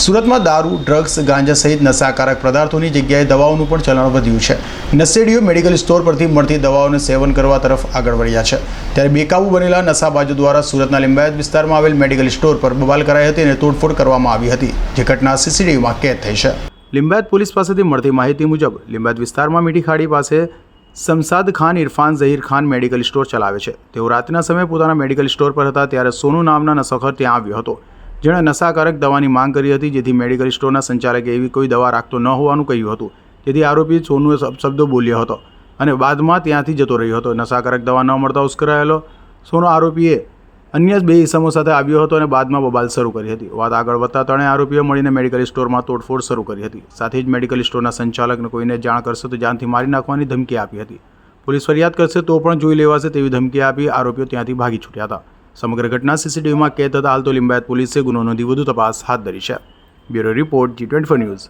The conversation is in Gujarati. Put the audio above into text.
સુરતમાં દારૂ, ડ્રગ્સ, ગાંજા સહિત નશાકારક પદાર્થોની જગ્યાએ દવાઓનું પણ ચલણ વધ્યું છે. નશેડીઓ મેડિકલ સ્ટોર પરથી મળતી દવાઓને સેવન કરવા તરફ આગળ વધ્યા છે. ત્યારે બેકાબુ બનેલા નશાબાજો દ્વારા સુરતના લિંબાયત વિસ્તારમાં આવેલ મેડિકલ સ્ટોર પર બબાલ કરાઈ હતી અને તોડફોડ કરવામાં આવી હતી, જે ઘટના સીસીટીવીમાં કેદ થઈ છે. લિંબાયત પોલીસ પાસેથી મળતી માહિતી મુજબ લિંબાયત વિસ્તારમાં મીઠી ખાડી પાસે શમશાદ ખાન ઇરફાન ઝહીર ખાન મેડિકલ સ્ટોર ચલાવે છે. તેઓ રાતના સમયે પોતાના મેડિકલ સ્ટોર પર હતા ત્યારે સોનુ નામના નશાખોર ત્યાં આવ્યો હતો, જેણે નશાકારક દવાની માંગ કરી હતી. જેથી મેડિકલ સ્ટોરના સંચાલકે એવી કોઈ દવા રાખતો ન હોવાનું કહ્યું હતું. જેથી આરોપી સોનુએ શબ્દો બોલ્યો હતો અને બાદમાં ત્યાંથી જતો રહ્યો હતો. નશાકારક દવા ન મળતા ઉશ્કેરાયેલો સોનો આરોપીએ અન્ય બે ઇસમો સાથે આવ્યો હતો અને બાદમાં બબાલ શરૂ કરી હતી. વાત આગળ વધતા ત્રણેય આરોપીઓ મળીને મેડિકલ સ્ટોરમાં તોડફોડ શરૂ કરી હતી. સાથે જ મેડિકલ સ્ટોરના સંચાલકને કોઈને જાણ કરશે તો જાનથી મારી નાખવાની ધમકી આપી હતી. પોલીસ ફરિયાદ કરશે તો પણ જોઈ લેવાશે તેવી ધમકી આપી આરોપીઓ ત્યાંથી ભાગી છૂટ્યા હતા. સમગ્ર ઘટના સીસીટીવીમાં કેદ થતા હાલ તો લિંબાયત પોલીસે ગુનો નોંધી વધુ તપાસ હાથ ધરી છે. Bureau report G24 news.